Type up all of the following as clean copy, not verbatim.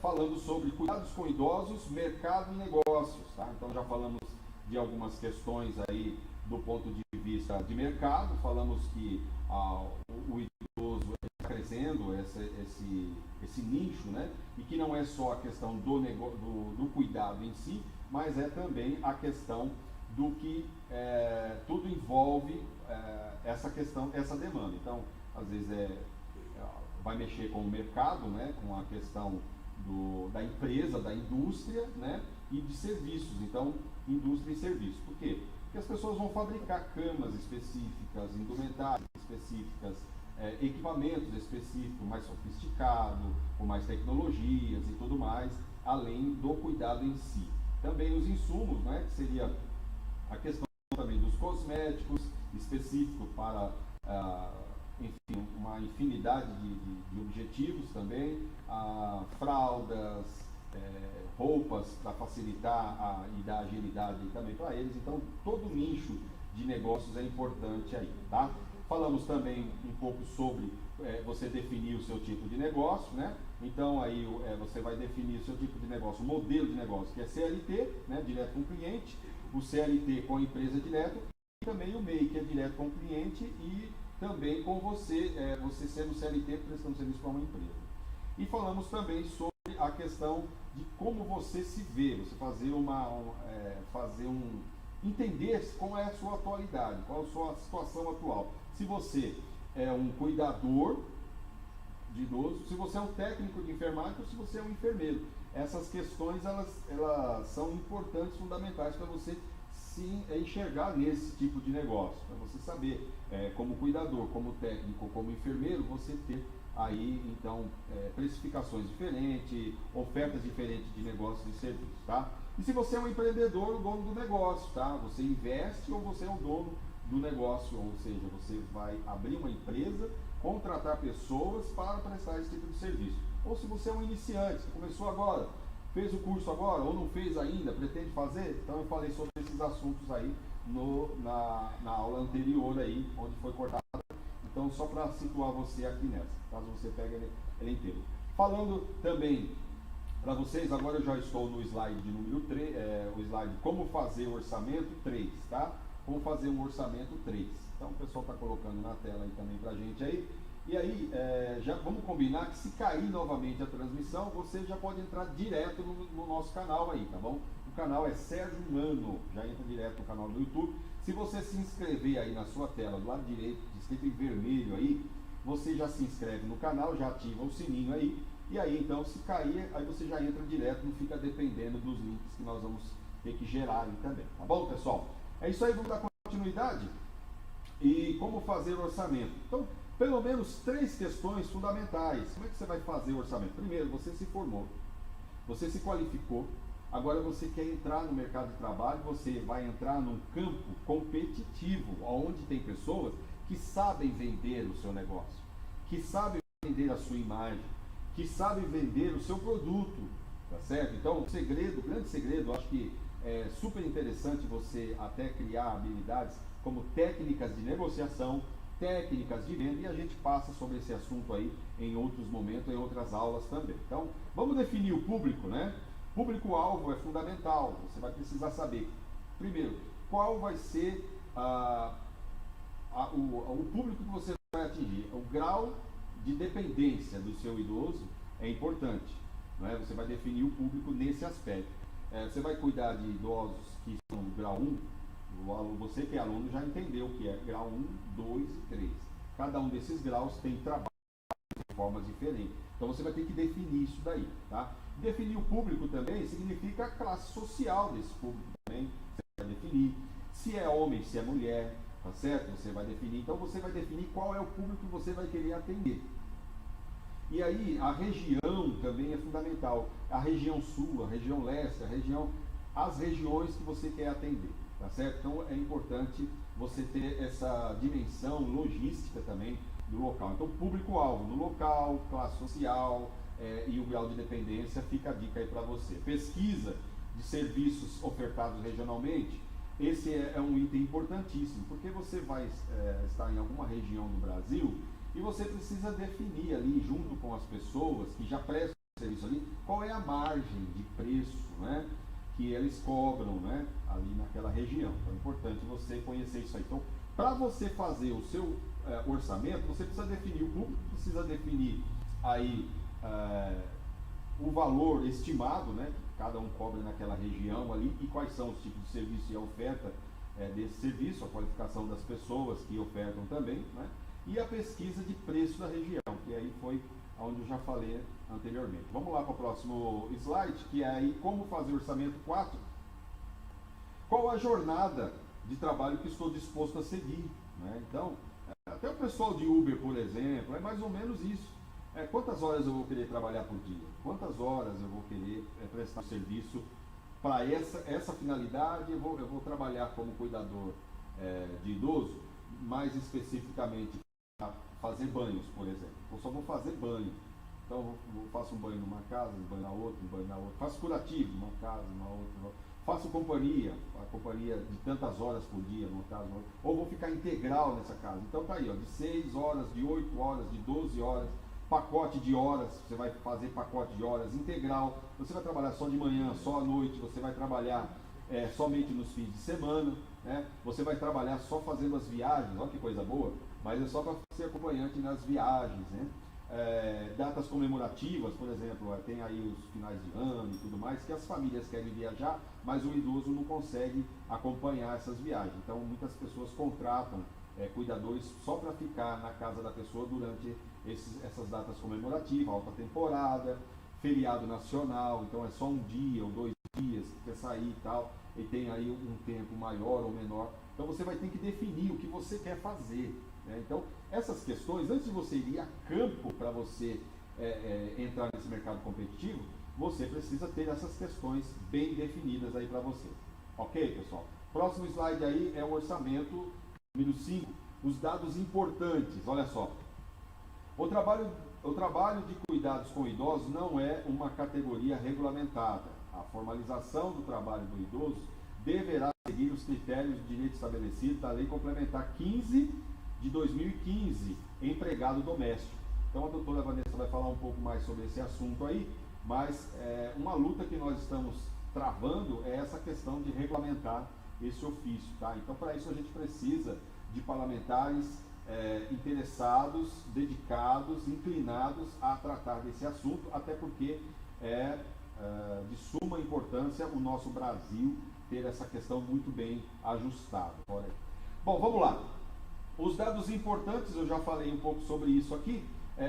falando sobre cuidados com idosos, mercado e negócios, tá? Então já falamos de algumas questões aí do ponto de vista de mercado, falamos que o idoso está crescendo, esse nicho, né? E que não é só a questão do cuidado em si, mas é também a questão do que tudo envolve essa questão, essa demanda. Então, às vezes vai mexer com o mercado, né? Com a questão da empresa, da indústria, né? E de serviços. Então, indústria e serviços. Por quê? Porque as pessoas vão fabricar camas específicas, indumentárias específicas, equipamentos específicos, mais sofisticados, com mais tecnologias e tudo mais, além do cuidado em si. Também os insumos, né, que seria a questão também dos cosméticos específicos para, enfim, uma infinidade de objetivos também, fraldas, roupas para facilitar e dar agilidade também para eles. Então, todo nicho de negócios é importante aí, tá? Falamos também um pouco sobre você definir o seu tipo de negócio, né? Então, aí você vai definir o seu tipo de negócio, o modelo de negócio, que é CLT, né? Direto com o cliente, o CLT com a empresa direto, e também o MEI, que é direto com o cliente e também com você, você sendo CLT prestando serviço para uma empresa. E falamos também sobre a questão de como você se vê, você entender como é a sua atualidade, qual a sua situação atual. Se você é um cuidador de idoso, se você é um técnico de enfermagem ou se você é um enfermeiro. Essas questões elas são importantes, fundamentais para você se enxergar nesse tipo de negócio, para você saber como cuidador, como técnico, como enfermeiro, você ter aí então precificações diferentes, ofertas diferentes de negócios e serviços, tá? E se você é um empreendedor, o dono do negócio, tá? Você investe ou você é o dono do negócio, ou seja, você vai abrir uma empresa, contratar pessoas para prestar esse tipo de serviço. Ou se você é um iniciante, que começou agora, fez o curso agora ou não fez ainda, pretende fazer, então eu falei sobre esses assuntos aí na aula anterior aí, onde foi cortado. Então, só para situar você aqui nessa, caso você pegue ele inteiro. Falando também para vocês, agora eu já estou no slide de número 3, o slide como fazer o orçamento 3, tá? Como fazer um orçamento 3. Então, o pessoal está colocando na tela aí também para a gente aí. E aí, já vamos combinar que se cair novamente a transmissão, você já pode entrar direto no nosso canal aí, tá bom? O canal é Sérgio Mano, já entra direto no canal do YouTube. Se você se inscrever aí na sua tela, do lado direito, escrito em vermelho aí, você já se inscreve no canal, já ativa o sininho aí, e aí então se cair, aí você já entra direto, não fica dependendo dos links que nós vamos ter que gerar aí também, tá bom, pessoal? É isso aí, vamos dar continuidade. E como fazer o orçamento? Então, pelo menos 3 questões fundamentais. Como é que você vai fazer o orçamento? Primeiro, você se formou, você se qualificou, agora você quer entrar no mercado de trabalho, você vai entrar num campo competitivo, onde tem pessoas que sabem vender o seu negócio, que sabem vender a sua imagem, que sabem vender o seu produto, tá certo? Então, o segredo, o grande segredo, eu acho que é super interessante você até criar habilidades como técnicas de negociação, técnicas de venda, e a gente passa sobre esse assunto aí em outros momentos, em outras aulas também. Então, vamos definir o público, né? Público-alvo é fundamental, você vai precisar saber, primeiro, qual vai ser o público que você vai atingir. O grau de dependência do seu idoso é importante, não é? Você vai definir o público nesse aspecto. Você vai cuidar de idosos que são do grau 1, você que é aluno já entendeu o que é grau 1, 2 e 3. Cada um desses graus tem trabalho de formas diferentes. Então você vai ter que definir isso daí, tá? Definir o público também significa a classe social desse público também. Você vai definir se é homem, se é mulher, tá certo? Você vai definir. Então você vai definir qual é o público que você vai querer atender. E aí a região também é fundamental. A região sul, a região leste, as regiões que você quer atender, tá certo? Então é importante você ter essa dimensão logística também do local. Então público-alvo no local, classe social e o grau de dependência, fica a dica aí para você. Pesquisa de serviços ofertados regionalmente, esse é um item importantíssimo, porque você vai estar em alguma região do Brasil E você precisa definir ali, junto com as pessoas que já prestam serviço ali, qual é a margem de preço, né, que eles cobram, né, ali naquela região. Então é importante você conhecer isso aí. Então, para você fazer o seu orçamento, você precisa definir o público, precisa definir aí o valor estimado, né, que cada um cobra naquela região ali, e quais são os tipos de serviço e a oferta desse serviço, a qualificação das pessoas que ofertam também, né, e a pesquisa de preço da região, que aí foi onde eu já falei anteriormente. Vamos lá para o próximo slide, que é aí como fazer orçamento 4. Qual a jornada de trabalho que estou disposto a seguir, né? Então, até o pessoal de Uber, por exemplo, é mais ou menos isso. Quantas horas eu vou querer trabalhar por dia? Quantas horas eu vou querer prestar serviço para essa finalidade? Eu vou trabalhar como cuidador de idoso, mais especificamente para fazer banhos, por exemplo. Eu só vou fazer banho. Então, eu faço um banho numa casa, um banho na outra, um banho na outra. Faço curativo, numa casa, numa outra. Faço companhia, a companhia de tantas horas por dia, numa casa, numa outra. Ou vou ficar integral nessa casa. Então, tá aí, ó, de 6 horas, de 8 horas, de 12 horas. Pacote de horas, você vai fazer pacote de horas integral. Você vai trabalhar só de manhã, só à noite. Você vai trabalhar somente nos fins de semana, né? Você vai trabalhar só fazendo as viagens. Olha que coisa boa, mas é só para ser acompanhante nas viagens, né? Datas comemorativas, por exemplo, tem aí os finais de ano e tudo mais, que as famílias querem viajar, mas o idoso não consegue acompanhar essas viagens. Então, muitas pessoas contratam cuidadores só para ficar na casa da pessoa durante essas datas comemorativas, alta temporada, feriado nacional. Então é só um dia ou 2 dias que quer sair e tal, e tem aí um tempo maior ou menor. Então você vai ter que definir o que você quer fazer, né? Então essas questões, antes de você ir a campo para você entrar nesse mercado competitivo, você precisa ter essas questões bem definidas aí para você. Ok, pessoal? Próximo slide aí é o orçamento número 5, os dados importantes. Olha só, o trabalho de cuidados com idosos não é uma categoria regulamentada. A formalização do trabalho do idoso deverá seguir os critérios de direito estabelecidos da Lei Complementar 15 de 2015, empregado doméstico. Então a doutora Vanessa vai falar um pouco mais sobre esse assunto aí, mas uma luta que nós estamos travando é essa questão de regulamentar esse ofício, tá? Então, para isso a gente precisa de parlamentares interessados, dedicados, inclinados a tratar desse assunto, até porque é de suma importância o nosso Brasil ter essa questão muito bem ajustada. Bom, vamos lá. Os dados importantes, eu já falei um pouco sobre isso aqui.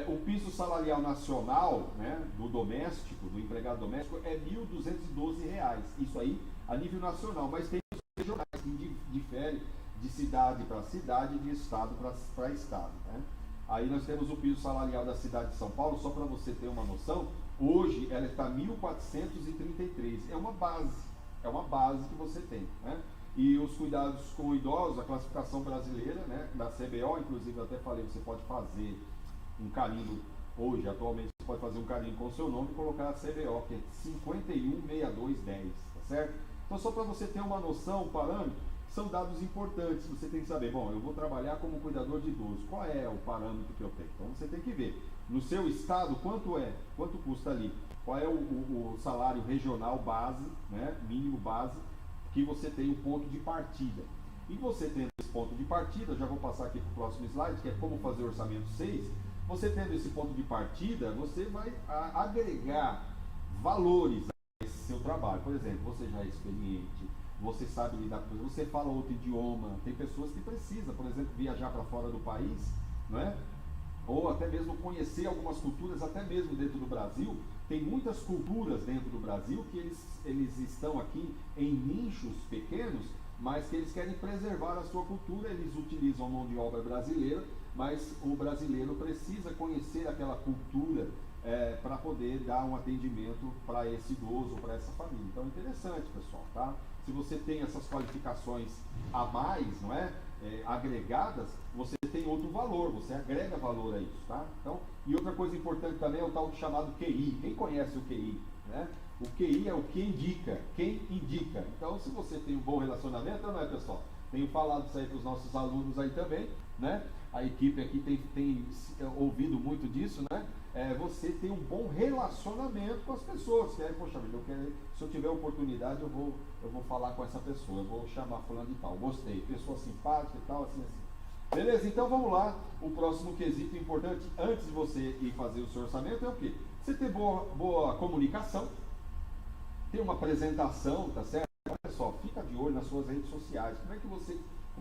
O piso salarial nacional, né, do doméstico, do empregado doméstico, é R$ 1.212. Isso aí a nível nacional, mas tem regionais que diferem de cidade para cidade e de estado para estado, né? Aí nós temos o piso salarial da cidade de São Paulo, só para você ter uma noção, hoje ela está 1.433, é uma base que você tem, né? E os cuidados com idosos, a classificação brasileira, né, da CBO, inclusive eu até falei, você pode fazer um carimbo hoje, atualmente você pode fazer um carimbo com o seu nome e colocar a CBO, que é 516210, tá certo? Então só para você ter uma noção, parâmetro, são dados importantes, você tem que saber, bom, eu vou trabalhar como cuidador de idoso, qual é o parâmetro que eu tenho? Então você tem que ver, no seu estado, quanto custa ali, qual é o salário regional base, né, mínimo base, que você tem o ponto de partida. E você tendo esse ponto de partida, já vou passar aqui para o próximo slide, que é como fazer orçamento 6, você tendo esse ponto de partida, você vai agregar valores a esse seu trabalho. Por exemplo, você já é experiente, você sabe lidar com isso, você fala outro idioma, tem pessoas que precisam, por exemplo, viajar para fora do país, não é? Ou até mesmo conhecer algumas culturas, até mesmo dentro do Brasil. Tem muitas culturas dentro do Brasil que eles estão aqui em nichos pequenos, mas que eles querem preservar a sua cultura, eles utilizam mão de obra brasileira, mas o brasileiro precisa conhecer aquela cultura para poder dar um atendimento para esse idoso, para essa família. Então é interessante, pessoal, tá? Se você tem essas qualificações a mais, não é? Agregadas, você tem outro valor, você agrega valor a isso, tá? Então, e outra coisa importante também é o tal chamado QI. Quem conhece o QI, né? O QI é o que indica, quem indica. Então, se você tem um bom relacionamento, não é, pessoal? Tenho falado isso aí para os nossos alunos aí também, né? a equipe aqui tem ouvido muito disso, né? Você tem um bom relacionamento com as pessoas, que aí, poxa vida, se eu tiver oportunidade, eu vou falar com essa pessoa, eu vou chamar fulano de tal, gostei, pessoa simpática e tal, assim. Beleza? Então vamos lá, o próximo quesito importante, antes de você ir fazer o seu orçamento, é o quê? Você ter boa comunicação, ter uma apresentação, tá certo? Olha só, fica de olho nas suas redes sociais, como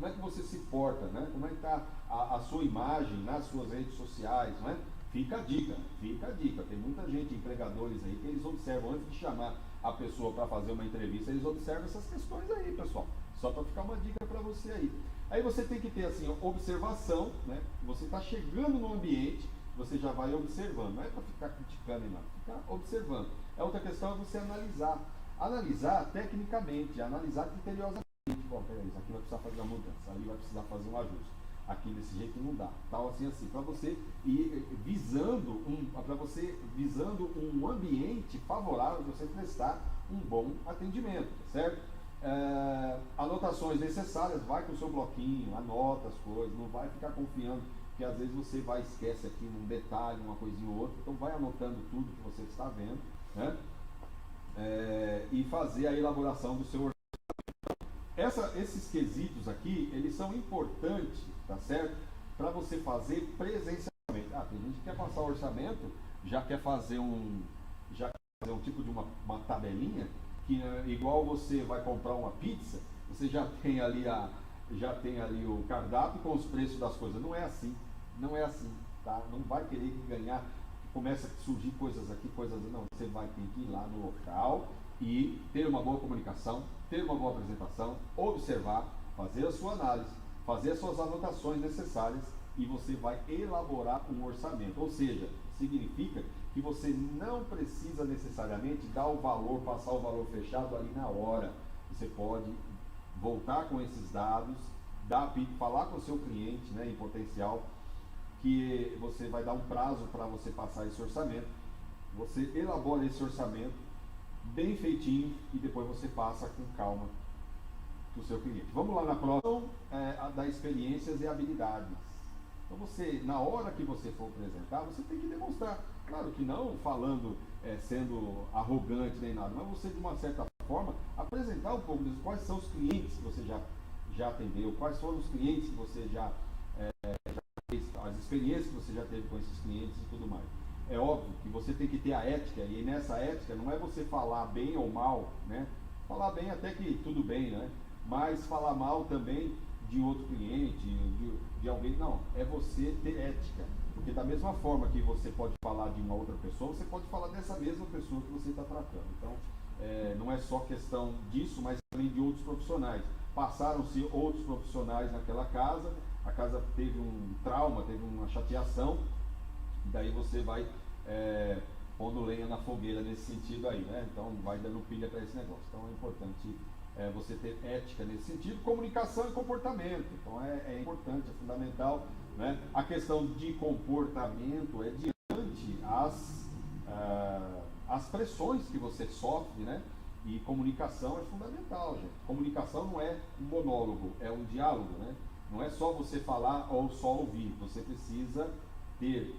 é que você se porta, né? Como é que está a sua imagem nas suas redes sociais, né? Fica a dica. Tem muita gente, empregadores aí, que eles observam, antes de chamar a pessoa para fazer uma entrevista, eles observam essas questões aí, pessoal. Só para ficar uma dica para você aí. Aí você tem que ter, assim, observação, né? Você está chegando no ambiente, você já vai observando. Não é para ficar criticando e nada, ficar observando. A outra questão é você analisar. Analisar tecnicamente, analisar criteriosamente. Bom, peraí, isso aqui vai precisar fazer uma mudança, ali vai precisar fazer um ajuste. Aqui desse jeito não dá. Tal, assim, para você ir visando um ambiente favorável de você prestar um bom atendimento, certo? Anotações necessárias, vai com o seu bloquinho, anota as coisas, não vai ficar confiando, porque às vezes você esquece aqui num detalhe, uma coisinha ou outra, então vai anotando tudo que você está vendo, né? E fazer a elaboração do seu orçamento. Esses quesitos aqui, eles são importantes, tá certo? Para você fazer presencialmente. Tem gente que quer passar o orçamento, já quer fazer um tipo de uma tabelinha, que igual você vai comprar uma pizza, você já tem ali o cardápio com os preços das coisas. Não é assim, tá? Não vai querer ganhar, começa a surgir coisas aqui, não. Você vai ter que ir lá no local e ter uma boa comunicação, ter uma boa apresentação, observar, fazer a sua análise, fazer as suas anotações necessárias e você vai elaborar um orçamento. Ou seja, significa que você não precisa necessariamente dar o valor, passar o valor fechado ali na hora. Você pode voltar com esses dados, falar com o seu cliente, né, em potencial, que você vai dar um prazo para você passar esse orçamento. Você elabora esse orçamento bem feitinho e depois você passa com calma para o seu cliente. Vamos lá na próxima, da experiências e habilidades. Então você, na hora que você for apresentar, você tem que demonstrar, claro que não falando, sendo arrogante nem nada, mas você de uma certa forma apresentar um pouco disso, quais são os clientes que você já atendeu, quais foram os clientes que você já fez, as experiências que você já teve com esses clientes e tudo mais. É óbvio que você tem que ter a ética, e nessa ética não é você falar bem ou mal, né? Falar bem até que tudo bem, né? Mas falar mal também de outro cliente, de alguém, não. É você ter ética. Porque da mesma forma que você pode falar de uma outra pessoa, você pode falar dessa mesma pessoa que você está tratando. Então, não é só questão disso, mas também de outros profissionais. Passaram-se outros profissionais naquela casa, a casa teve um trauma, teve uma chateação, daí você vai pondo lenha na fogueira nesse sentido aí, né? Então vai dando pilha para esse negócio. Então é importante você ter ética nesse sentido, comunicação e comportamento. Então é importante, é fundamental, né? A questão de comportamento é diante as pressões que você sofre, né? E comunicação é fundamental, gente. Comunicação não é um monólogo, é um diálogo, né? Não é só você falar ou só ouvir. Você precisa ter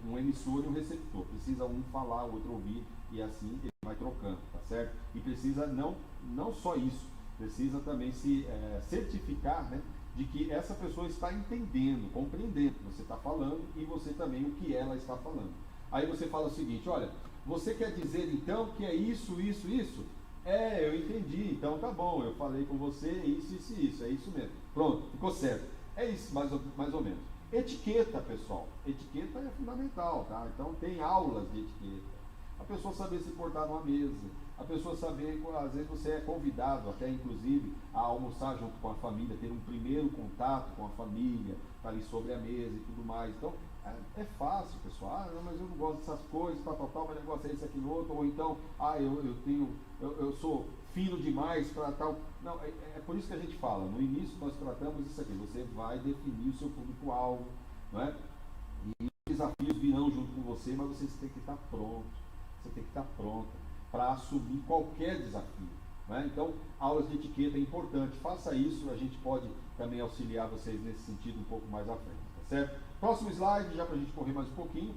um emissor e um receptor. Precisa um falar, o outro ouvir, e assim ele vai trocando, tá certo? E precisa não só isso, precisa também se certificar, né, de que essa pessoa está entendendo, compreendendo o que você está falando e você também o que ela está falando. Aí você fala o seguinte: olha, você quer dizer então que é isso, isso, isso? Eu entendi, então tá bom, eu falei com você isso, é isso mesmo. Pronto, ficou certo. É isso, mais ou menos. Etiqueta, pessoal. Etiqueta é fundamental, tá? Então tem aulas de etiqueta. A pessoa saber se portar numa mesa, a pessoa saber, às vezes você é convidado até inclusive a almoçar junto com a família, ter um primeiro contato com a família, tá ali sobre a mesa e tudo mais. Então é fácil, pessoal. Não, mas eu não gosto dessas coisas, tal, mas negócio é isso, aquilo, outro. Ou então, eu sou fino demais para tal. Não, é por isso que a gente fala, no início nós tratamos isso aqui, você vai definir o seu público-alvo, não é? E os desafios virão junto com você, mas você tem que estar pronto, para assumir qualquer desafio. né? Então, aulas de etiqueta é importante, faça isso, a gente pode também auxiliar vocês nesse sentido um pouco mais à frente, tá certo? Próximo slide, já para a gente correr mais um pouquinho,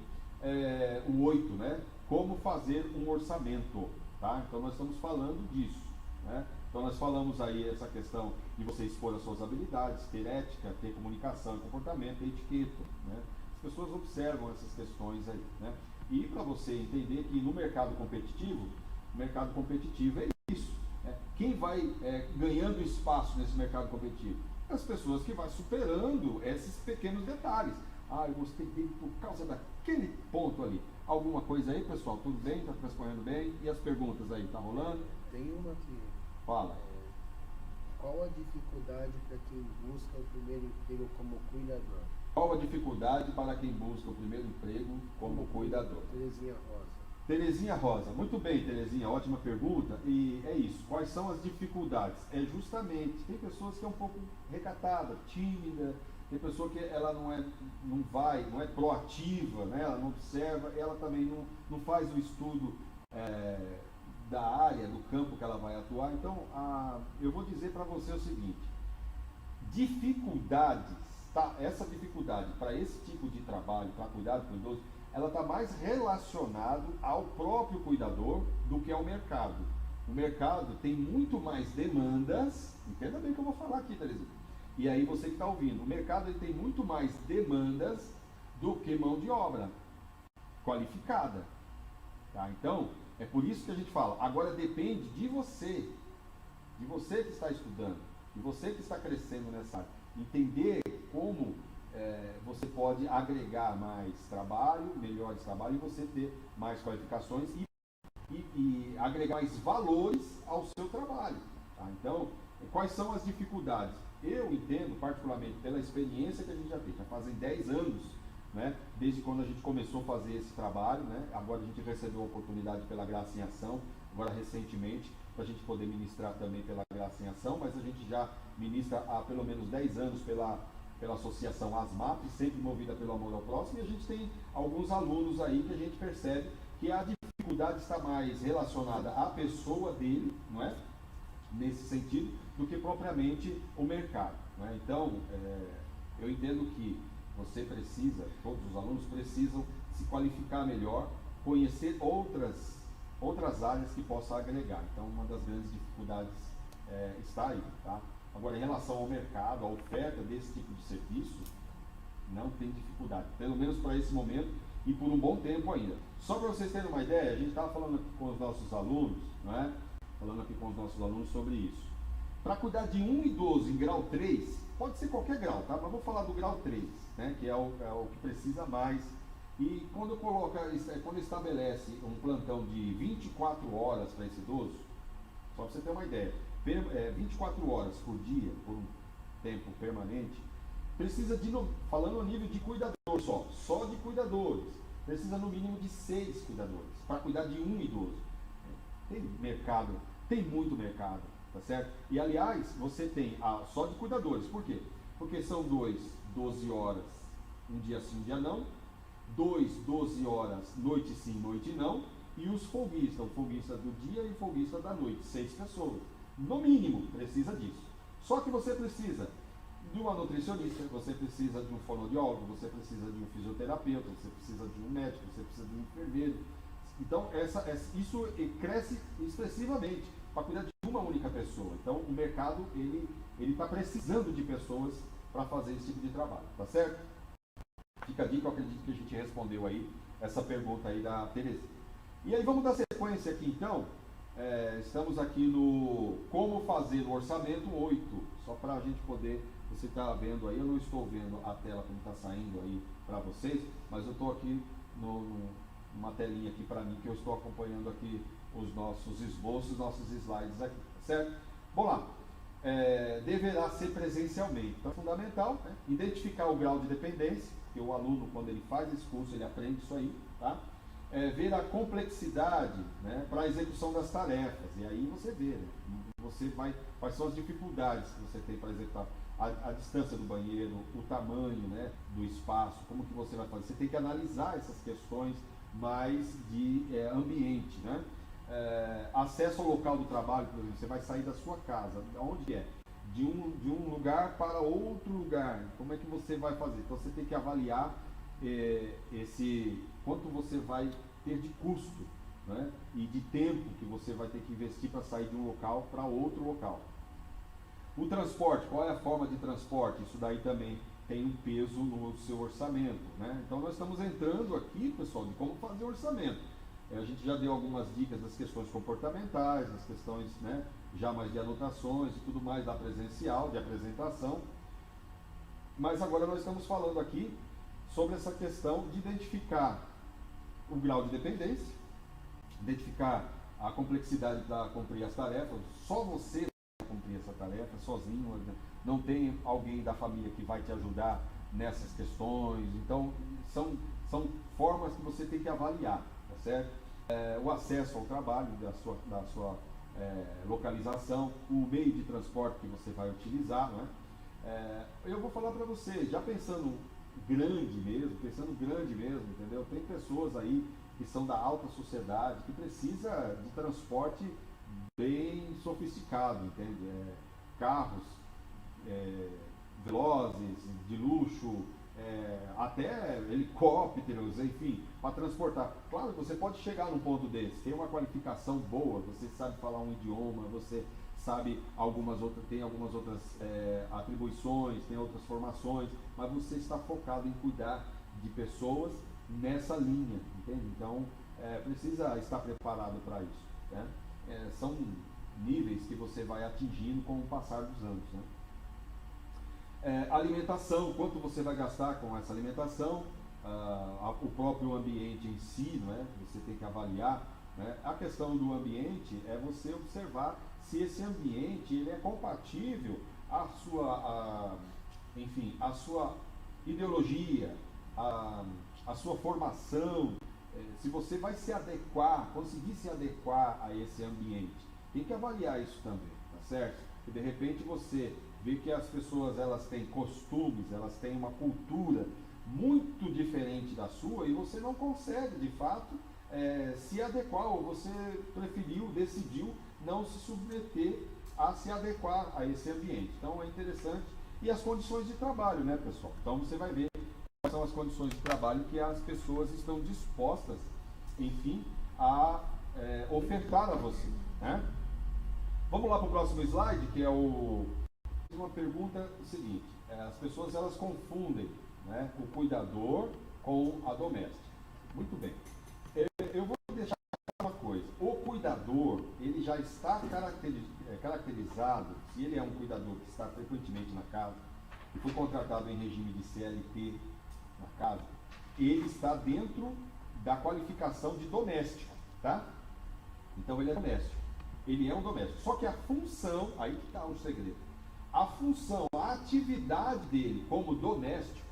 o 8, né? Como fazer um orçamento, tá? Então, nós estamos falando disso, né? Então, nós falamos aí essa questão de você expor as suas habilidades, ter ética, ter comunicação e comportamento, ter etiqueta, né? As pessoas observam essas questões aí, né? E para você entender que no mercado competitivo, o mercado competitivo é isso, né? Quem vai ganhando espaço nesse mercado competitivo? As pessoas que vão superando esses pequenos detalhes. Ah, eu gostei dele por causa daquele ponto ali. Alguma coisa aí, pessoal? Tudo bem? Está transcorrendo bem? E as perguntas aí? Tá rolando? Tem uma aqui. Fala. Qual a dificuldade para quem busca o primeiro emprego como cuidador? Qual a dificuldade para quem busca o primeiro emprego como cuidador? Terezinha Rosa. Terezinha Rosa, muito bem, Terezinha, ótima pergunta. E é isso, quais são as dificuldades? É justamente, tem pessoas que é um pouco recatada, tímida, tem pessoa que ela não é proativa, né? Ela não observa, ela também não faz o estudo da área, do campo que ela vai atuar. Então, eu vou dizer para você o seguinte, dificuldades, tá? Essa dificuldade para esse tipo de trabalho, para cuidar do idoso, ela está mais relacionado ao próprio cuidador do que ao mercado. O mercado tem muito mais demandas, entenda bem o que eu vou falar aqui, Terezinha. E aí você que está ouvindo, o mercado ele tem muito mais demandas do que mão de obra qualificada. Tá? Então, é por isso que a gente fala, agora depende de você que está estudando, de você que está crescendo nessa área, entender como você pode agregar mais trabalho, melhores trabalho, e você ter mais qualificações e agregar mais valores ao seu trabalho. Tá? Então, quais são as dificuldades? Eu entendo, particularmente pela experiência que a gente já tem, já fazem 10 anos, né, desde quando a gente começou a fazer esse trabalho, né, agora a gente recebeu a oportunidade pela Graça em Ação, agora recentemente, para a gente poder ministrar também pela Graça em Ação, mas a gente já ministra há pelo menos 10 anos pela associação ASMAP, sempre movida pelo amor ao próximo, e a gente tem alguns alunos aí que a gente percebe que a dificuldade está mais relacionada à pessoa dele, não é? Nesse sentido, do que propriamente o mercado, não é? Então, eu entendo que você precisa, todos os alunos precisam se qualificar melhor, conhecer outras áreas que possam agregar. Então, uma das grandes dificuldades está aí, tá? Agora, em relação ao mercado, a oferta desse tipo de serviço, não tem dificuldade, pelo menos para esse momento e por um bom tempo ainda. Só para vocês terem uma ideia, a gente estava falando aqui com os nossos alunos, não é? Falando aqui com os nossos alunos sobre isso. Para cuidar de um idoso em grau 3, pode ser qualquer grau, tá? Mas vou falar do grau 3, né? Que é o que precisa mais. E quando estabelece um plantão de 24 horas para esse idoso, só para você ter uma ideia, 24 horas por dia, por um tempo permanente, precisa falando a nível de cuidador só de cuidadores, precisa no mínimo de 6 cuidadores para cuidar de um idoso. Tem mercado, tem muito mercado, tá certo? E aliás, você tem só de cuidadores, por quê? Porque são 12 horas, um dia sim, um dia não, 12 horas, noite sim, noite não, e os folguistas, o folguista do dia e o folguista da noite, 6 pessoas. No mínimo, precisa disso. Só que você precisa de uma nutricionista, você precisa de um fonoaudiólogo, você precisa de um fisioterapeuta, você precisa de um médico, você precisa de um enfermeiro. Então, isso cresce expressivamente para cuidar de uma única pessoa. Então, o mercado, ele está precisando de pessoas para fazer esse tipo de trabalho, tá certo? Fica a dica, eu acredito que a gente respondeu aí essa pergunta aí da Tereza. E aí, vamos dar sequência aqui, então. Estamos aqui no Como Fazer o Orçamento 8, só para a gente poder, você está vendo aí, eu não estou vendo a tela como está saindo aí para vocês, mas eu estou aqui numa telinha aqui para mim, que eu estou acompanhando aqui os nossos esboços, nossos slides aqui, tá certo? Bom lá, deverá ser presencialmente, então é fundamental, né? Identificar o grau de dependência, que o aluno, quando ele faz esse curso, ele aprende isso aí, tá? Ver a complexidade, né, para a execução das tarefas, e aí você vê, né, quais são as dificuldades que você tem para executar, a distância do banheiro, o tamanho, né, do espaço, como que você vai fazer, você tem que analisar essas questões mais de ambiente, né? acesso ao local do trabalho, por exemplo, você vai sair da sua casa, onde é? De um lugar para outro lugar, como é que você vai fazer? Então você tem que avaliar quanto você vai ter de custo, né? E de tempo que você vai ter que investir para sair de um local para outro local. O transporte, qual é a forma de transporte? Isso daí também tem um peso no seu orçamento, né? Então nós estamos entrando aqui, pessoal, de como fazer orçamento. A gente já deu algumas dicas das questões comportamentais, das questões, né, já mais de anotações e tudo mais da presencial, de apresentação. Mas agora nós estamos falando aqui sobre essa questão de identificar o grau de dependência, identificar a complexidade para cumprir as tarefas. Só você vai cumprir essa tarefa sozinho, não tem alguém da família que vai te ajudar nessas questões. Então são formas que você tem que avaliar, tá certo? O acesso ao trabalho, da sua localização, o meio de transporte que você vai utilizar, né? Eu vou falar para você, já pensando grande mesmo, entendeu? Tem pessoas aí que são da alta sociedade, que precisa de transporte bem sofisticado, entende? Carros velozes, de luxo, até helicópteros, enfim, para transportar. Claro que você pode chegar num ponto desse, tem uma qualificação boa, você sabe falar um idioma, você sabe tem algumas outras atribuições, tem outras formações, mas você está focado em cuidar de pessoas nessa linha, entende? Então, precisa estar preparado para isso, né? São níveis que você vai atingindo com o passar dos anos, né? Alimentação, quanto você vai gastar com essa alimentação, o próprio ambiente em si, não é? Você tem que avaliar, né? A questão do ambiente é você observar se esse ambiente ele é compatível à sua ideologia, à sua formação, se você vai se adequar, conseguir se adequar a esse ambiente. Tem que avaliar isso também, tá certo? E de repente você vê que as pessoas elas têm costumes, elas têm uma cultura muito diferente da sua e você não consegue de fato se adequar, ou você decidiu não se submeter a se adequar a esse ambiente. Então é interessante. E as condições de trabalho, né, pessoal? Então você vai ver quais são as condições de trabalho que as pessoas estão dispostas, enfim, a ofertar a você, né? Vamos lá para o próximo slide, que é uma pergunta seguinte: as pessoas elas confundem, né, o cuidador com a doméstica. Muito bem. Eu vou deixar uma coisa: o cuidador ele já está caracterizado, se ele é um cuidador que está frequentemente na casa e foi contratado em regime de CLT na casa, ele está dentro da qualificação de doméstico, tá? Então ele é doméstico. Ele é um doméstico. Só que a função, aí que está o segredo. A função, a atividade dele como doméstico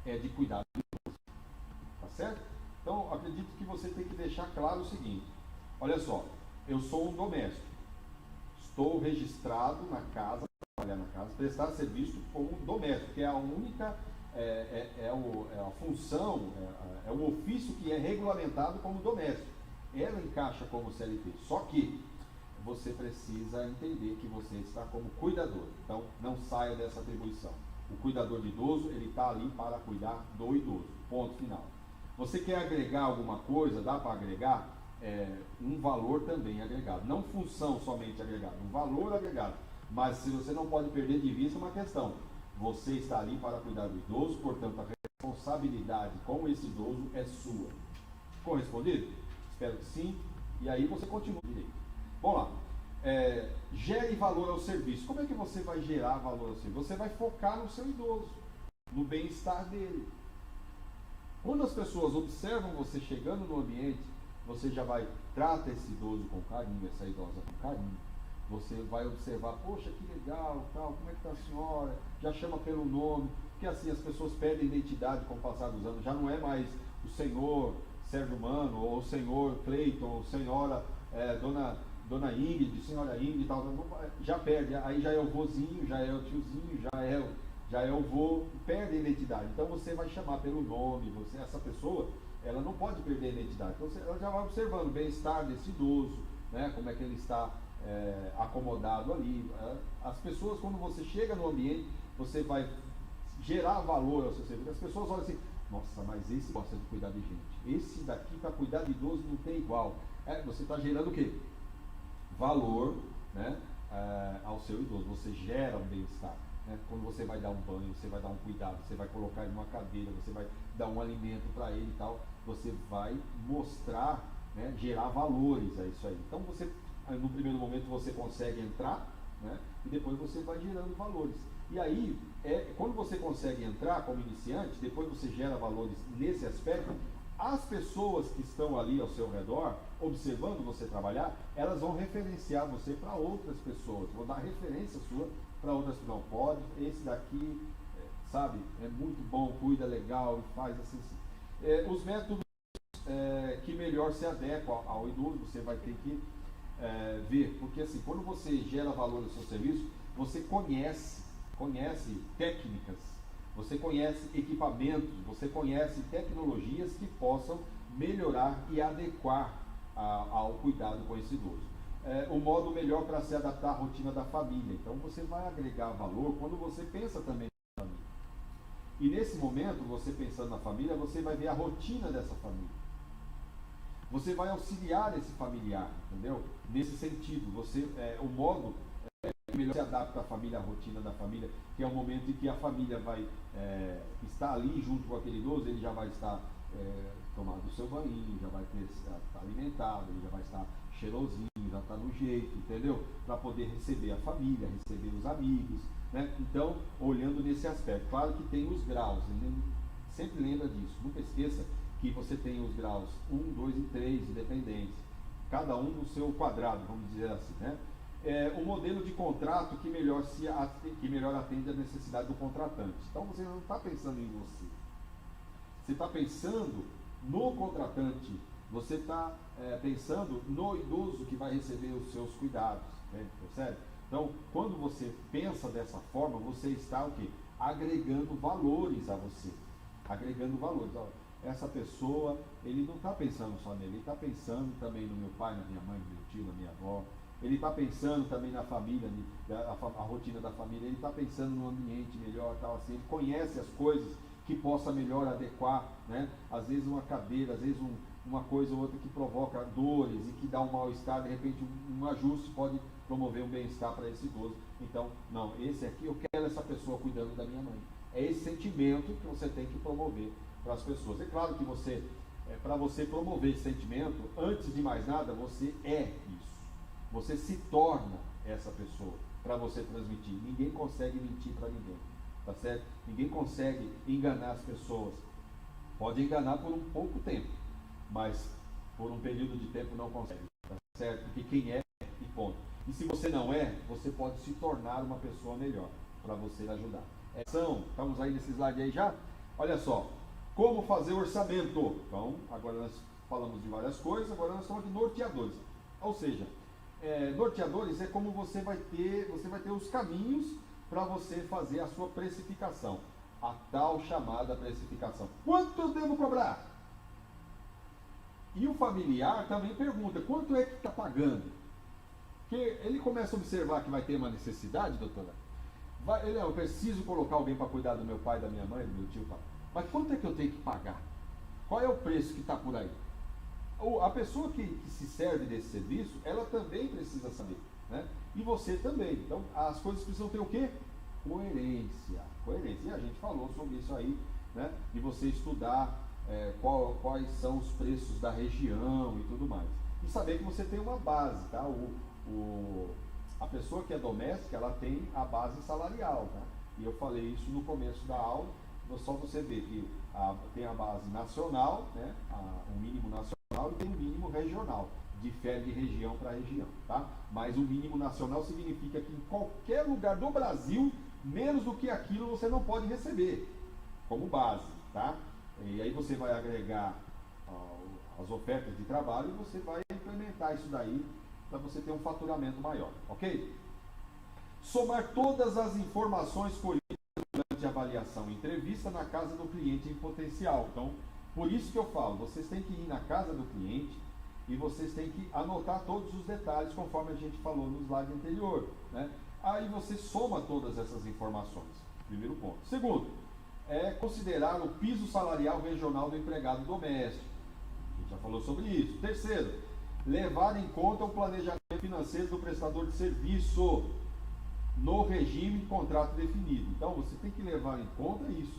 é de cuidar do idoso. Tá certo? Então, acredito que você tem que deixar claro o seguinte: olha só, eu sou um doméstico. Estou registrado na casa, trabalhar na casa, prestar serviço como um doméstico, que é a única, a função, é o ofício que é regulamentado como doméstico. Ela encaixa como CLT. Só que você precisa entender que você está como cuidador. Então, não saia dessa atribuição. O cuidador de idoso, ele está ali para cuidar do idoso. Ponto final. Você quer agregar alguma coisa? Dá para agregar? Um valor também agregado. Não função somente agregada, um valor agregado. Mas se você não pode perder de vista uma questão. Você está ali para cuidar do idoso, portanto, a responsabilidade com esse idoso é sua. Correspondido? Espero que sim. E aí você continua direito. Vamos lá. Gere valor ao serviço. Como é que você vai gerar valor ao serviço? Você vai focar no seu idoso, no bem-estar dele. Quando as pessoas observam você chegando no ambiente, você já trata esse idoso com carinho, essa idosa com carinho. Você vai observar: poxa, que legal, tal, como é que está a senhora? Já chama pelo nome, porque assim as pessoas perdem identidade com o passar dos anos. Já não é mais o senhor Sérgio Mano, ou o senhor Cleiton, ou senhora Dona Ingrid, senhora Ingrid, tal, já perde. Aí já é o vozinho, já é o tiozinho, já é o vô, perde a identidade. Então você vai chamar pelo nome, essa pessoa, ela não pode perder a identidade. Então ela já vai observando o bem-estar desse idoso, né? Como é que ele está acomodado ali. As pessoas, quando você chega no ambiente, você vai gerar valor ao seu serviço. As pessoas olham assim, nossa, mas esse gosta de cuidar de gente. Esse daqui para cuidar de idoso não tem igual. Você está gerando o quê? Valor, né? Ao seu idoso. Você gera um bem-estar. Né? Quando você vai dar um banho, você vai dar um cuidado, você vai colocar ele numa cadeira, você vai dar um alimento para ele e tal, você vai mostrar, né? Gerar valores a isso aí. Então você, no primeiro momento você consegue entrar, né? E depois você vai gerando valores. E aí, quando você consegue entrar como iniciante, depois você gera valores nesse aspecto, as pessoas que estão ali ao seu redor, observando você trabalhar, elas vão referenciar você para outras pessoas, vão dar referência sua para outras pessoas. Não, pode, esse daqui, sabe, é muito bom, cuida legal, faz assim. Os métodos que melhor se adequam ao idoso, você vai ter que ver, porque assim, quando você gera valor no seu serviço, você conhece técnicas, você conhece equipamentos, você conhece tecnologias que possam melhorar e adequar ao cuidado com esse idoso. O modo melhor para se adaptar à rotina da família. Então você vai agregar valor quando você pensa também na família. E nesse momento, você pensando na família, você vai ver a rotina dessa família. Você vai auxiliar esse familiar, entendeu? Nesse sentido, o modo melhor se adapta à família, à rotina da família, que é o momento em que a família vai estar ali junto com aquele idoso, ele já vai estar tomando o seu banho, já vai estar alimentado, ele já vai estar cheirosinho, já está no jeito, entendeu? Para poder receber a família, receber os amigos, né? Então, olhando nesse aspecto, claro que tem os graus, sempre lembra disso, nunca esqueça que você tem os graus 1, 2 e 3 de dependência, cada um no seu quadrado, vamos dizer assim, né? O modelo de contrato que melhor atende à necessidade do contratante. Então você não está pensando em você. Você está pensando no contratante. Você está pensando no idoso que vai receber os seus cuidados. Né? Percebe? Então, quando você pensa dessa forma, você está o quê? Agregando valores a você. Agregando valores. Essa pessoa, ele não está pensando só nele, ele está pensando também no meu pai, na minha mãe, no meu tio, na minha avó. Ele está pensando também na família, a rotina da família, ele está pensando no ambiente melhor, tal assim, ele conhece as coisas que possa melhor adequar, né? Às vezes uma cadeira, às vezes uma coisa ou outra que provoca dores e que dá um mal-estar, de repente um ajuste pode promover um bem-estar para esse idoso. Então, não, esse aqui, eu quero essa pessoa cuidando da minha mãe. É esse sentimento que você tem que promover para as pessoas. É claro que para você promover esse sentimento, antes de mais nada, você é isso. Você se torna essa pessoa para você transmitir. Ninguém consegue mentir para ninguém, tá certo? Ninguém consegue enganar as pessoas. Pode enganar por um pouco tempo, mas por um período de tempo não consegue, tá certo? Porque quem é e ponto. E se você não é, você pode se tornar uma pessoa melhor para você ajudar. Estamos aí nesse slide aí já? Olha só, como fazer orçamento. Então, agora nós falamos de várias coisas, agora nós estamos de norteadores. Ou seja, norteadores é como você vai ter os caminhos para você fazer a sua precificação, a tal chamada precificação. Quanto eu devo cobrar? E o familiar também pergunta, quanto é que está pagando? Porque ele começa a observar que vai ter uma necessidade, doutora. Eu preciso colocar alguém para cuidar do meu pai, da minha mãe, do meu tio, pai. Mas quanto é que eu tenho que pagar? Qual é o preço que está por aí? A pessoa que se serve desse serviço, ela também precisa saber, né? E você também. Então, as coisas precisam ter o quê? Coerência. E a gente falou sobre isso aí, né? De você estudar quais são os preços da região e tudo mais. E saber que você tem uma base, tá? A pessoa que é doméstica, ela tem a base salarial, tá? E eu falei isso no começo da aula, só você ver que tem a base nacional, né? O mínimo nacional, e tem o mínimo regional, difere de região para região, tá? Mas o mínimo nacional significa que em qualquer lugar do Brasil, menos do que aquilo você não pode receber, como base, tá? E aí você vai agregar as ofertas de trabalho e você vai implementar isso daí para você ter um faturamento maior, ok? Somar todas as informações colhidas durante a avaliação e entrevista na casa do cliente em potencial. Então, Por isso que eu falo, vocês têm que ir na casa do cliente e vocês têm que anotar todos os detalhes, conforme a gente falou no slide anterior, né? Aí você soma todas essas informações. Primeiro ponto. Segundo, é considerar o piso salarial regional do empregado doméstico. A gente já falou sobre isso. Terceiro, levar em conta o planejamento financeiro do prestador de serviço no regime de contrato definido. Então, você tem que levar em conta isso,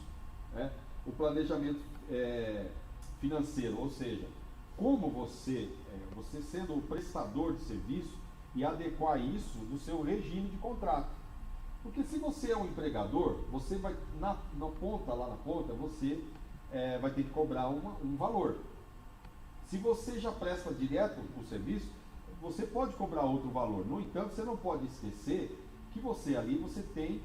né? O planejamento financeiro, ou seja, como você sendo o prestador de serviço e adequar isso no seu regime de contrato. Porque se você é um empregador, você vai, na ponta, lá na ponta, você vai ter que cobrar um valor. Se você já presta direto o serviço, você pode cobrar outro valor. No entanto, você não pode esquecer que você ali, você tem,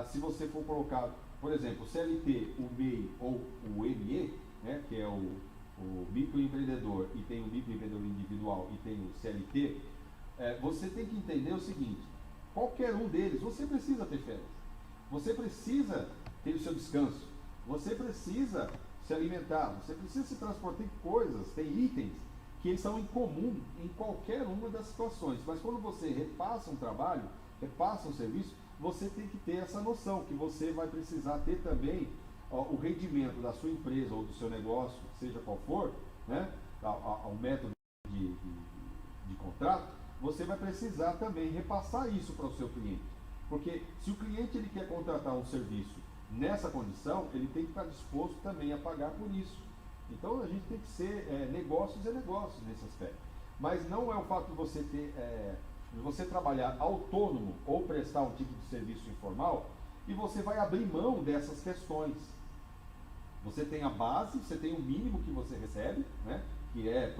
se você for colocar, por exemplo, o CLT, o MEI ou o ME, né, que é o microempreendedor, e tem o microempreendedor individual e tem o CLT, você tem que entender o seguinte: qualquer um deles, você precisa ter férias, você precisa ter o seu descanso, você precisa se alimentar, você precisa se transportar. Tem coisas, tem itens que eles são em comum em qualquer uma das situações, mas quando você repassa um trabalho, repassa um serviço, você tem que ter essa noção que você vai precisar ter também o rendimento da sua empresa ou do seu negócio, seja qual for, né, ao método de contrato, você vai precisar também repassar isso para o seu cliente. Porque se o cliente ele quer contratar um serviço nessa condição, ele tem que estar disposto também a pagar por isso. Então a gente tem que ser negócios e negócios nesse aspecto. Mas não é o fato de você ter, de você trabalhar autônomo ou prestar um tipo de serviço informal e você vai abrir mão dessas questões. Você tem a base, você tem o mínimo que você recebe, né, que é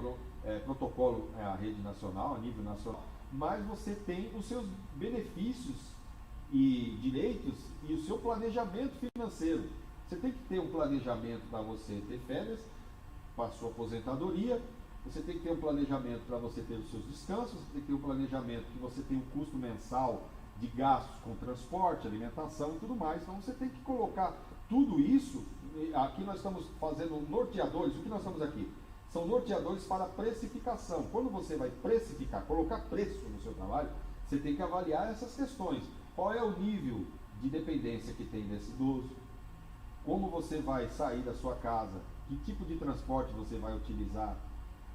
protocolo a rede nacional, a nível nacional, mas você tem os seus benefícios e direitos e o seu planejamento financeiro. Você tem que ter um planejamento para você ter férias, para a sua aposentadoria, você tem que ter um planejamento para você ter os seus descansos, você tem que ter um planejamento que você tem um custo mensal de gastos com transporte, alimentação e tudo mais. Então você tem que colocar tudo isso. Aqui nós estamos fazendo norteadores. O que nós estamos aqui? São norteadores para precificação. Quando você vai precificar, colocar preço no seu trabalho, você tem que avaliar essas questões. Qual é o nível de dependência que tem desse idoso? Como você vai sair da sua casa? Que tipo de transporte você vai utilizar?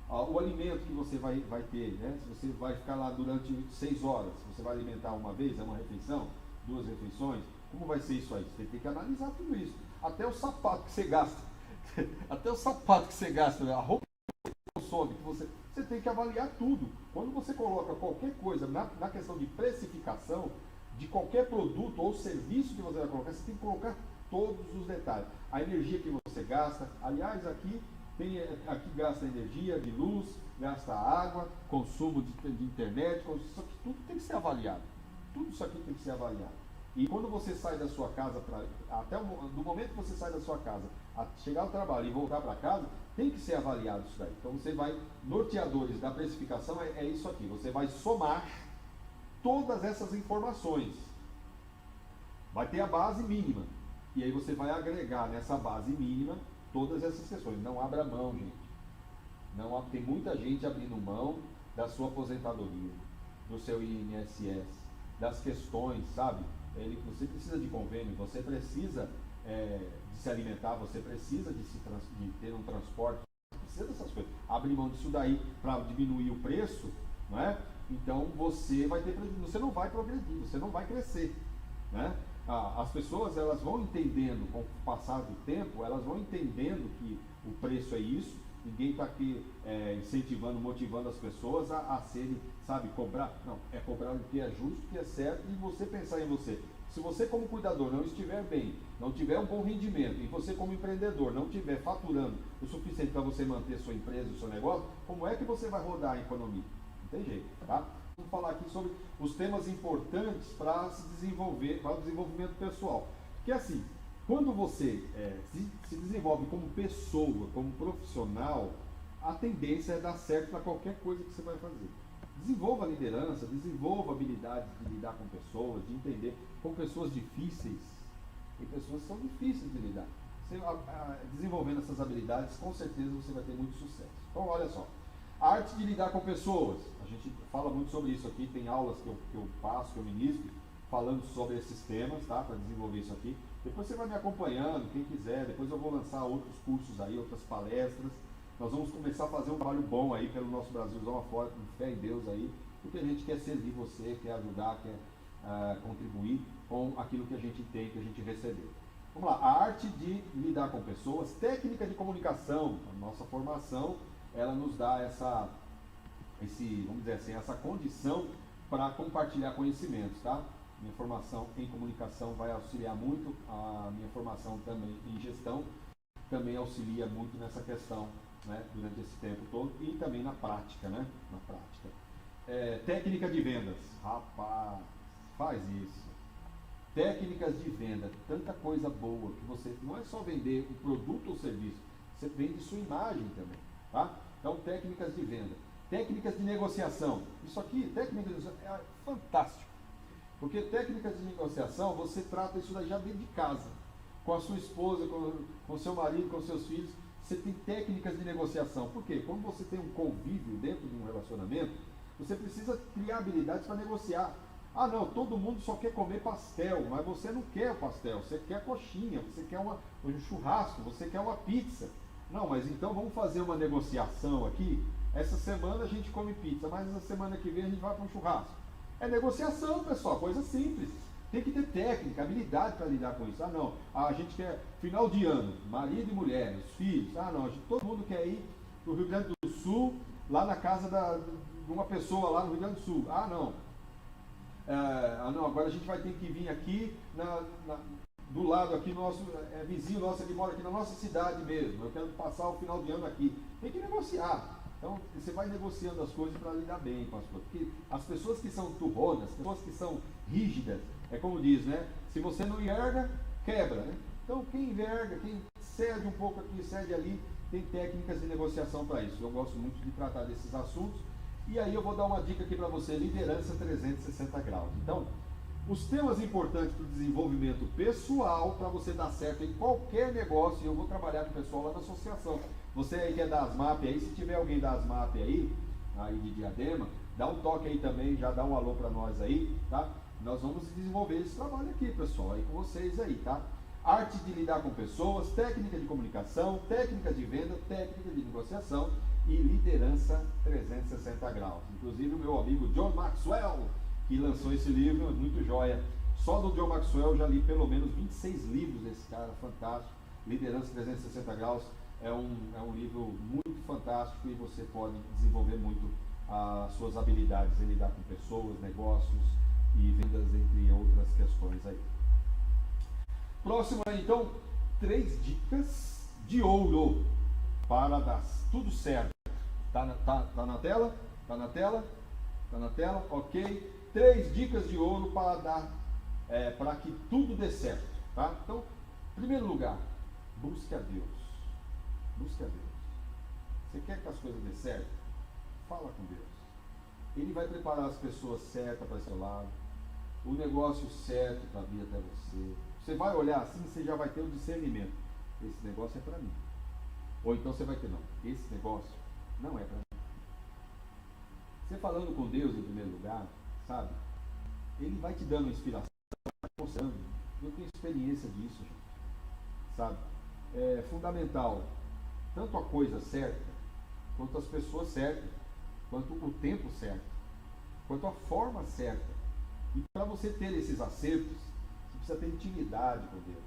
O alimento que você vai ter, né? Se você vai ficar lá durante 6 horas, você vai alimentar uma vez, é uma refeição, 2 refeições, como vai ser isso aí? Você tem que analisar tudo isso. Até o sapato que você gasta, até o sapato que você gasta, a roupa que consome, que você tem que avaliar tudo. Quando você coloca qualquer coisa na questão de precificação, de qualquer produto ou serviço que você vai colocar, você tem que colocar todos os detalhes. A energia que você gasta, aliás, aqui gasta energia de luz, gasta água, consumo de internet, isso aqui tudo tem que ser avaliado. Tudo isso aqui tem que ser avaliado. E quando você sai da sua casa, do momento que você sai da sua casa, a chegar ao trabalho e voltar para casa, tem que ser avaliado isso daí. Então você vai, norteadores da precificação é isso aqui, você vai somar todas essas informações. Vai ter a base mínima. E aí você vai agregar nessa base mínima todas essas questões. Não abra mão, gente. Tem muita gente abrindo mão da sua aposentadoria, do seu INSS, das questões, sabe? Você precisa de convênio, você precisa de se alimentar, você precisa de ter um transporte, você precisa dessas coisas. Abre mão disso daí para diminuir o preço, não é? Então você não vai progredir, você não vai crescer, né? As pessoas elas vão entendendo, com o passar do tempo, elas vão entendendo que o preço é isso. Ninguém está aqui incentivando, motivando as pessoas a serem, sabe, cobrar. Não, é cobrar o que é justo, o que é certo, e você pensar em você. Se você como cuidador não estiver bem, não tiver um bom rendimento, e você como empreendedor não estiver faturando o suficiente para você manter sua empresa, o seu negócio, como é que você vai rodar a economia? Não tem jeito, tá? Vamos falar aqui sobre os temas importantes para se desenvolver, para o desenvolvimento pessoal. Porque assim, quando você se desenvolve como pessoa, como profissional, a tendência é dar certo para qualquer coisa que você vai fazer. Desenvolva a liderança, desenvolva a habilidade de lidar com pessoas, de entender com pessoas difíceis. Tem pessoas que são difíceis de lidar. Você, desenvolvendo essas habilidades, com certeza você vai ter muito sucesso. Então, olha só. A arte de lidar com pessoas. A gente fala muito sobre isso aqui, tem aulas que eu passo, que eu ministro, falando sobre esses temas, tá? Para desenvolver isso aqui. Depois você vai me acompanhando, quem quiser. Depois eu vou lançar outros cursos aí, outras palestras. Nós vamos começar a fazer um trabalho bom aí pelo nosso Brasilzão afora, com fé em Deus aí, porque a gente quer servir você, quer ajudar, quer contribuir com aquilo que a gente tem, que a gente recebeu. Vamos lá, a arte de lidar com pessoas, técnica de comunicação. A nossa formação, ela nos dá vamos dizer assim, essa condição para compartilhar conhecimentos, tá? Minha formação em comunicação vai auxiliar muito, a minha formação também em gestão também auxilia muito nessa questão, né, durante esse tempo todo, e também na prática, né? Na prática. Técnica de vendas. Rapaz, faz isso. Técnicas de venda, tanta coisa boa que você não é só vender um produto ou serviço, você vende sua imagem também, tá? Então, técnicas de venda, técnicas de negociação. Isso aqui, técnicas de negociação, é fantástico, porque técnicas de negociação você trata isso daí já dentro de casa, com a sua esposa, com o seu marido, com os seus filhos. Você tem técnicas de negociação. Por quê? Quando você tem um convívio dentro de um relacionamento, você precisa criar habilidades para negociar. Ah, não, todo mundo só quer comer pastel, mas você não quer o pastel, você quer coxinha, você quer um churrasco, você quer uma pizza. Não, mas então vamos fazer uma negociação aqui. Essa semana a gente come pizza, mas na semana que vem a gente vai para um churrasco. É negociação, pessoal, coisa simples. Tem que ter técnica, habilidade para lidar com isso. Ah, não, a gente quer, final de ano, marido e mulher, os filhos. Ah, não, todo mundo quer ir para o Rio Grande do Sul, lá na casa de uma pessoa lá no Rio Grande do Sul. Ah, não. Não, agora a gente vai ter que vir aqui do lado aqui, nosso vizinho nosso que mora aqui na nossa cidade mesmo. Eu quero passar o final de ano aqui. Tem que negociar. Então você vai negociando as coisas para lidar bem com as coisas. Porque as pessoas que são turronas, as pessoas que são rígidas, é como diz, né? Se você não enverga, quebra, né? Então quem enverga, quem cede um pouco aqui, cede ali, tem técnicas de negociação para isso. Eu gosto muito de tratar desses assuntos. E aí eu vou dar uma dica aqui para você, liderança 360 graus. Então, os temas importantes para o desenvolvimento pessoal, para você dar certo em qualquer negócio, eu vou trabalhar com o pessoal lá na associação. Você aí que é da ASMAP aí, se tiver alguém da ASMAP aí de Diadema, dá um toque aí também, já dá um alô para nós aí, tá? Nós vamos desenvolver esse trabalho aqui, pessoal, aí com vocês aí, tá? Arte de lidar com pessoas, técnica de comunicação, técnica de venda, técnica de negociação e liderança 360 graus. Inclusive o meu amigo John Maxwell, que lançou esse livro, muito joia. Só do John Maxwell eu já li pelo menos 26 livros desse cara, fantástico. Liderança 360 graus é um livro muito fantástico e você pode desenvolver muito as suas habilidades em lidar com pessoas, negócios e vendas, entre outras questões aí. Próximo aí, então, 3 dicas de ouro para dar tudo certo. Tá na tela? Tá na tela? Tá na tela? Ok. 3 dicas de ouro para dar para que tudo dê certo, tá? Então, em primeiro lugar, busque a Deus. Busque a Deus. Você quer que as coisas dê certo? Fala com Deus. Ele vai preparar as pessoas certas para seu lado, o negócio certo para vir até você. Você vai olhar assim, você já vai ter o discernimento. Esse negócio é para mim. Ou então você vai ter, não, esse negócio não é para mim. Você falando com Deus em primeiro lugar, sabe? Ele vai te dando inspiração, vai te mostrando. Eu tenho experiência disso, gente. Sabe? É fundamental tanto a coisa certa, quanto as pessoas certas, quanto o tempo certo, quanto a forma certa. E para você ter esses acertos, você precisa ter intimidade com Deus.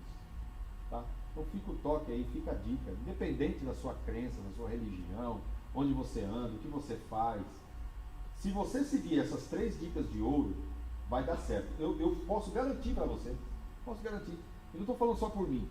Tá? Então fica o toque aí, fica a dica. Independente da sua crença, da sua religião, onde você anda, o que você faz. Se você seguir essas 3 dicas de ouro, vai dar certo. Eu posso garantir para você. Posso garantir. Eu não estou falando só por mim.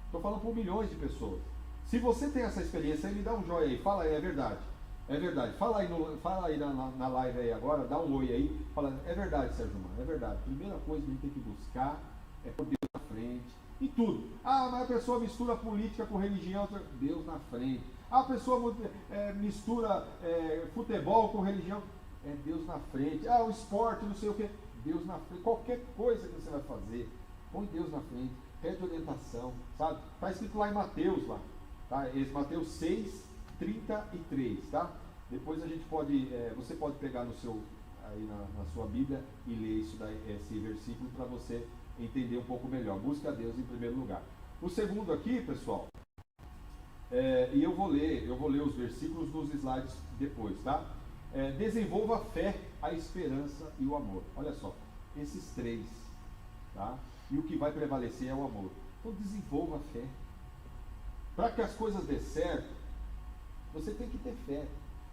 Estou falando por milhões de pessoas. Se você tem essa experiência, aí me dá um joinha aí. Fala aí, é verdade. É verdade. Fala aí na live aí agora, dá um oi aí. Fala, é verdade, Sérgio Mano, é verdade. Primeira coisa que a gente tem que buscar é por Deus na frente. E tudo. Ah, mas a pessoa mistura política com religião. Deus na frente. Ah, a pessoa mistura futebol com religião. É Deus na frente. Ah, o esporte, não sei o que. Deus na frente. Qualquer coisa que você vai fazer, põe Deus na frente. pede orientação, sabe? Está escrito lá em Mateus, lá, tá? Esse Mateus 6:33, tá? Depois a gente pode, você pode pegar no seu, aí na sua Bíblia e ler isso daí, esse versículo para você entender um pouco melhor. Busca a Deus em primeiro lugar. O segundo aqui, pessoal, e eu vou ler os versículos nos slides depois, tá? Desenvolva a fé, a esperança e o amor. Olha só, esses três, tá? E o que vai prevalecer é o amor. Então desenvolva a fé. Para que as coisas dê certo, você tem que ter fé.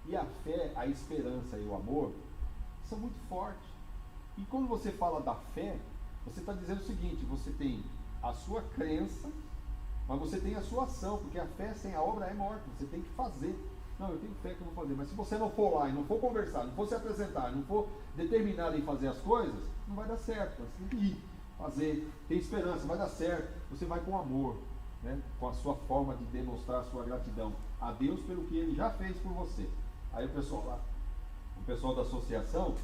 E a fé, a esperança e o amor são muito fortes. E quando você fala da fé, você está dizendo o seguinte: você tem a sua crença, mas você tem a sua ação, porque a fé sem a obra é morta. Você tem que fazer. Não, eu tenho fé que eu vou fazer, mas se você não for lá e não for conversar, não for se apresentar, não for determinado em fazer as coisas, não vai dar certo. Você tem que ir, fazer, tem esperança, vai dar certo. Você vai com amor, né? Com a sua forma de demonstrar a sua gratidão a Deus pelo que Ele já fez por você. Aí o pessoal lá, o pessoal da associação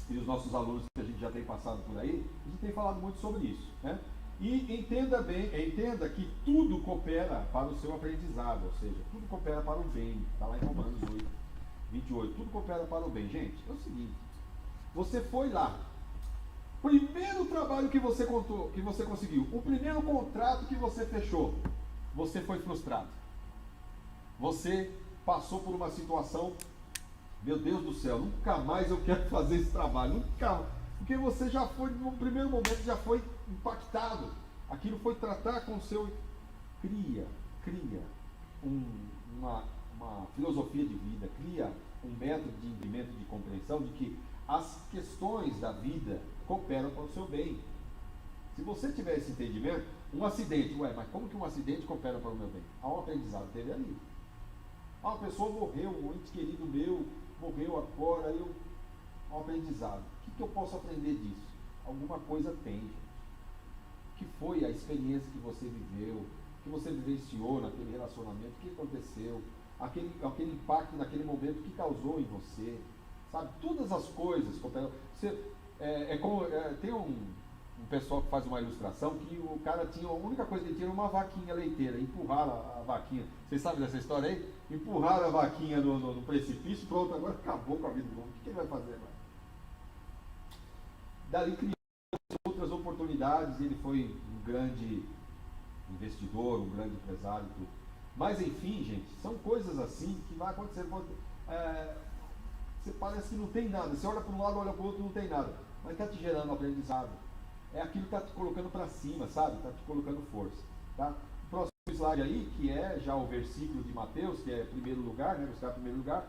e os nossos alunos que a gente já tem passado por aí, a gente tem falado muito sobre isso, né? E entenda que tudo coopera para o seu aprendizado, ou seja, tudo coopera para o bem. Está lá em Romanos 8:28. Tudo coopera para o bem. Gente, é o seguinte: você foi lá, primeiro trabalho que você conseguiu, o primeiro contrato que você fechou, você foi frustrado. Você passou por uma situação, meu Deus do céu, nunca mais eu quero fazer esse trabalho, nunca, porque você já foi, no primeiro momento, já foi impactado. Aquilo foi tratar com o seu... Cria uma filosofia de vida, cria um método de entendimento, de compreensão de que as questões da vida cooperam para o seu bem. Se você tiver esse entendimento, um acidente, mas como que um acidente coopera para o meu bem? Há um aprendizado teve ali. Uma pessoa morreu, um ente querido meu morreu agora, há um aprendizado. O que eu posso aprender disso? Alguma coisa tem, gente. Que foi a experiência que você viveu, que você vivenciou naquele relacionamento, o que aconteceu, aquele impacto naquele momento que causou em você, sabe? Todas as coisas cooperam. Tem um pessoal que faz uma ilustração que o cara tinha, a única coisa que ele tinha era uma vaquinha leiteira, empurraram a vaquinha. Vocês sabem dessa história aí? Empurraram a vaquinha no precipício, pronto, agora acabou com a vida do homem. O que ele vai fazer agora? Dali criou outras oportunidades, ele foi um grande investidor, um grande empresário, tudo. Mas enfim, gente, são coisas assim que vai acontecer. Você parece que não tem nada, você olha para um lado, olha para o outro, não tem nada, mas está te gerando aprendizado. É aquilo que está te colocando para cima, sabe? Está te colocando força. Tá? O próximo slide aí, que é já o versículo de Mateus, que é primeiro lugar, né? Buscar primeiro lugar,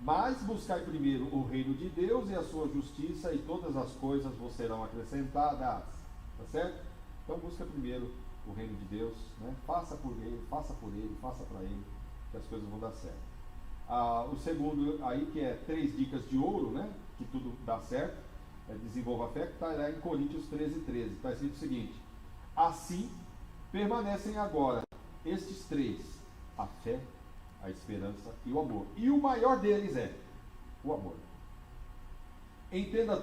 mas buscar primeiro o reino de Deus e a sua justiça, e todas as coisas vos serão acrescentadas. Tá certo? Então busca primeiro o reino de Deus, né? Faça por ele, faça para ele, que as coisas vão dar certo. O segundo aí, que é 3 dicas de ouro, né? Que tudo dá certo. Desenvolva a fé, que está lá em Coríntios 13:13. Está escrito o seguinte: assim permanecem agora estes 3, a fé, a esperança e o amor. E o maior deles é o amor. Entenda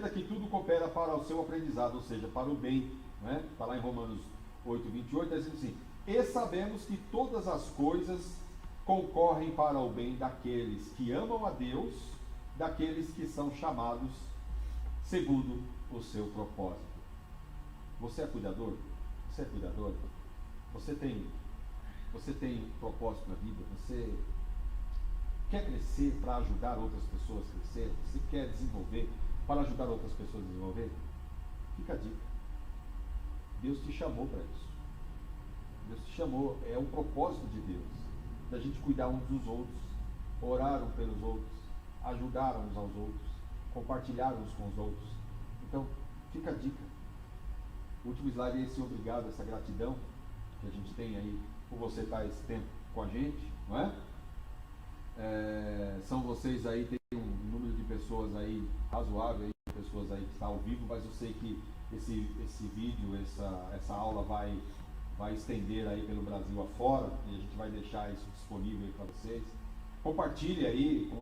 que tudo coopera para o seu aprendizado, ou seja, para o bem. Né? Está lá em Romanos 8:28, está escrito assim: e sabemos que todas as coisas concorrem para o bem daqueles que amam a Deus, daqueles que são chamados segundo o seu propósito. Você é cuidador? Você é cuidadora? Você tem propósito na vida? Você quer crescer para ajudar outras pessoas a crescer? Você quer desenvolver para ajudar outras pessoas a desenvolver? Fica a dica. Deus te chamou para isso. Deus te chamou, é um propósito de Deus, da gente cuidar uns dos outros, orar uns pelos outros, ajudar uns aos outros, compartilhar uns com os outros. Então, fica a dica. O último slide é esse obrigado, essa gratidão que a gente tem aí por você estar esse tempo com a gente, não é? São vocês aí, tem um número de pessoas aí razoável, aí, pessoas aí que está ao vivo, mas eu sei que esse vídeo, essa aula vai estender aí pelo Brasil afora, e a gente vai deixar isso disponível aí para vocês. Compartilhe aí.